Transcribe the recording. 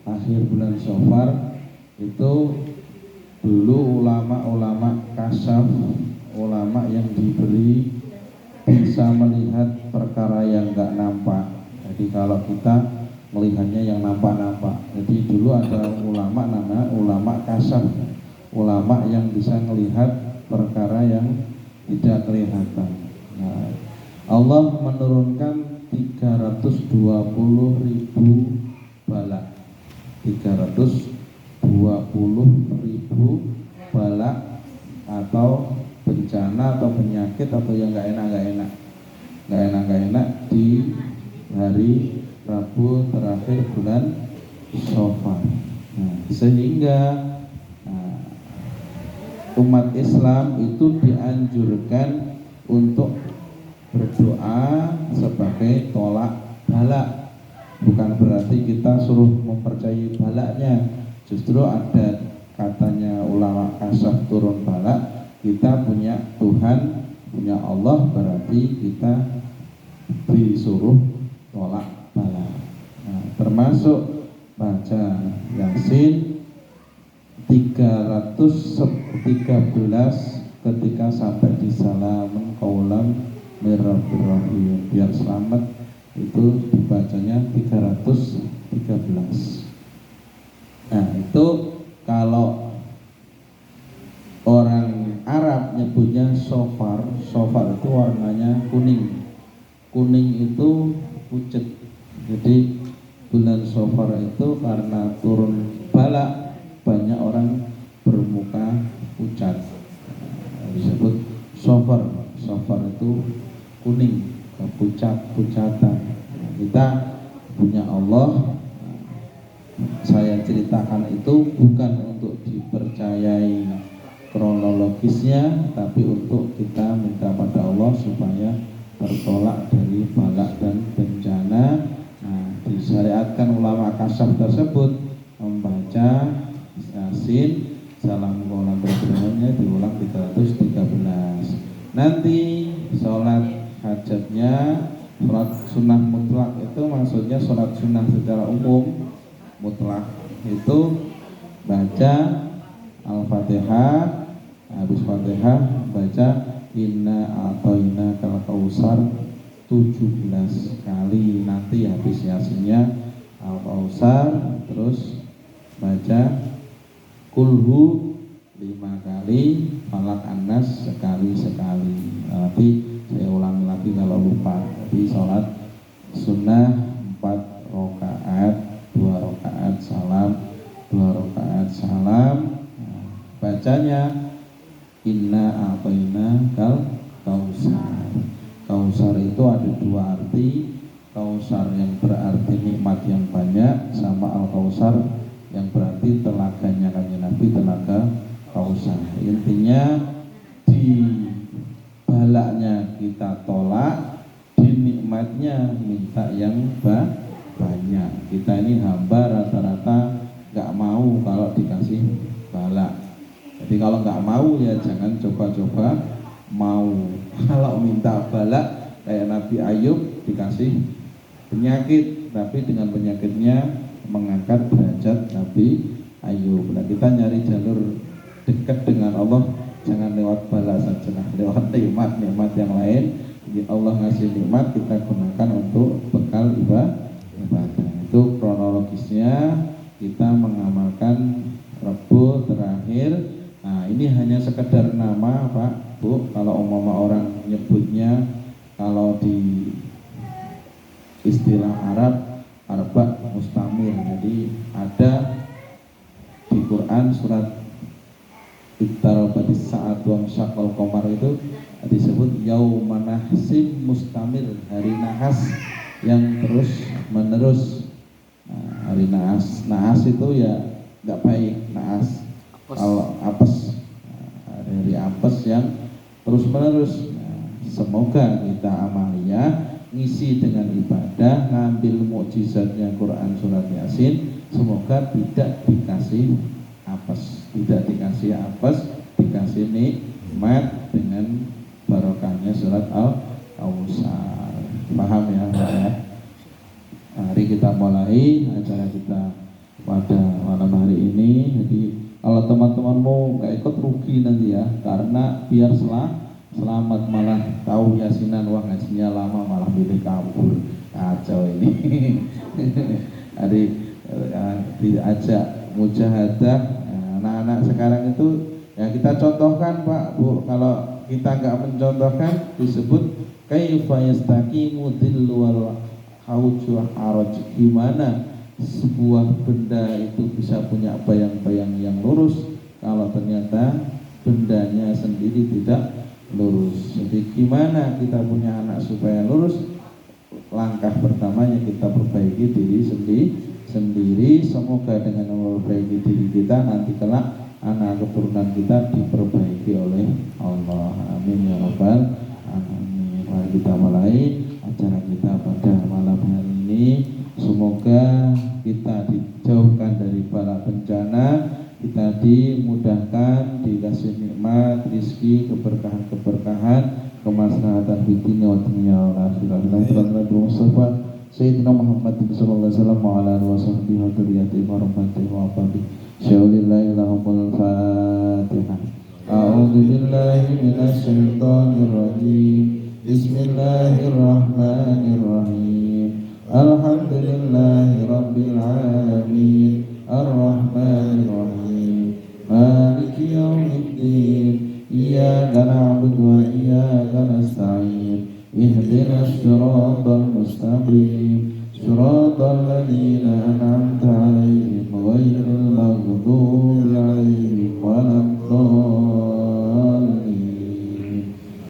akhir bulan Syawal itu dulu ulama-ulama kasyaf, ulama yang diberi bisa melihat perkara yang nggak nampak. Jadi kalau kita melihatnya yang nampak-nampak. Jadi dulu ada ulama namanya ulama kasyaf, ulama yang bisa melihat perkara yang tidak kelihatan. Nah, Allah menurunkan 320.000 bala, 320.000 bala atau bencana atau penyakit atau yang nggak enak di hari Rabu terakhir bulan Syawal. Nah, sehingga umat Islam itu dianjurkan untuk berdoa sebagai tolak bala. Bukan berarti kita suruh mempercayai balanya. Justru ada katanya ulama kasyaf turun bala, kita punya Tuhan, punya Allah, berarti kita disuruh tolak bala. Nah, termasuk baca Yasin 313 ketika sampai di salamun qaulan mir-rabbir rahim, biar selamat, itu dibacanya 313. Nah, itu kalau orang Arab nyebutnya shofar. Shofar itu warnanya kuning. Kuning itu pucet. Jadi bulan Syawal itu karena turun bala, banyak orang bermuka pucat. Disebut Syawal. Syawal itu kuning, pucatan. Kita punya Allah. Saya ceritakan itu bukan untuk dipercayai kronologisnya, tapi untuk kita minta pada Allah supaya tertolak dari balak dan bencana. Nah, disyariatkan ulama kasyaf tersebut membaca Yasin salam qaulan berikutnya diulang 313. Nanti sholat hajatnya, sholat sunnah mutlak itu maksudnya sholat sunnah secara umum. Mutlak itu baca Al-Fatihah, habis Fatihah baca Inna a'tayna kal kausar 17 kali. Nanti habis Yasinnya Al-Kausar, terus baca Kulhu 5 kali, Falak Anas sekali-sekali. Nanti saya ulangi lagi kalau lupa. Jadi sholat sunnah 4 rakaat, 2 rakaat salam, 2 rakaat salam. Nah, bacanya Inna a'tayna kal kausar. Kausar itu ada 2 arti. Kausar yang berarti nikmat yang banyak, sama Al-Kausar yang berarti telaganya kanjeng Nabi, telaga Kausar. Intinya di balaknya kita tolak, di nikmatnya minta yang banyak. Kita ini hamba rata-rata nggak mau kalau dikasih balak. Jadi kalau nggak mau ya jangan coba-coba mau. Kalau minta balak kayak Nabi Ayub dikasih penyakit, tapi dengan penyakitnya mengangkat derajat Nabi Ayub. Nah, kita nyari jalur dekat dengan Allah, jangan lewat bala saja, lewat nikmat yang lain. Jadi Allah ngasih nikmat, kita gunakan untuk bekal ibadah. Itu kronologisnya kita mengamalkan Rabu terakhir. Nah, ini hanya sekedar nama Pak Bu. Kalau umpama orang nyebutnya, kalau di istilah Arab Arba Mustamir. Jadi ada di Quran surat Iqtarabatis Sa'at wa Syaqal Qamar itu disebut Yaumanahsim Mustamir, hari nahas yang terus menerus. Nah, hari nahas itu ya nggak baik, nahas kalau apes, hari apes yang terus menerus. Nah, semoga kita amalia ngisi dengan ibadah, ngambil mukjizatnya Quran surat Yasin, semoga tidak dikasih apes, dikasih nikmat dengan barokahnya surat Al-Kausar. Paham ya Pak ya? Mari kita mulai acara kita pada malam hari ini. Jadi kalau teman-temanmu nggak ikut rugi nanti ya, karena biar selamat malah tahu yasinan, wah ngajinya lama malah milih kabur, kacau ini. Jadi diajak mujahadah. Anak-anak sekarang itu ya kita contohkan Pak Bu. Kalau kita nggak mencontohkan disebut kaifa yastaqimu dhillu wal hauju haraj. Gimana sebuah benda itu bisa punya bayang-bayang yang lurus kalau ternyata bendanya sendiri tidak lurus. Jadi gimana kita punya anak supaya lurus? Langkah pertamanya kita perbaiki diri sendiri. Semoga dengan memperbaiki diri kita nanti kelak anak keturunan kita diperbaiki oleh Allah. Amin ya rabbal alamin. Mari kita mulai acara kita pada malam hari ini. Semoga kita dijauhkan dari bala bencana, kita dimudahkan, dikasih nikmat, rizki, keberkahan, kemaslahatan di dunia wa dunia wal akhirat. Mustafa Sayyidina Muhammad sallallahu alaihi wasallam wa ala alihi washabbihi wa dzurriyyatihi wa rahmatihi wa barakatuh. Syaulillahi lahumul Fatihah. A'udzu billahi minasy syaithanir rajim. Bismillahirrahmanirrahim. Alhamdulillahi rabbil alamin. Ar-rahmanir rahim. Maliki yaumiddin. Iyyaka na'budu wa iyyaka nasta'in. Ihdinas siratal mustaqim. Siratal ladzina an'amta 'alaihim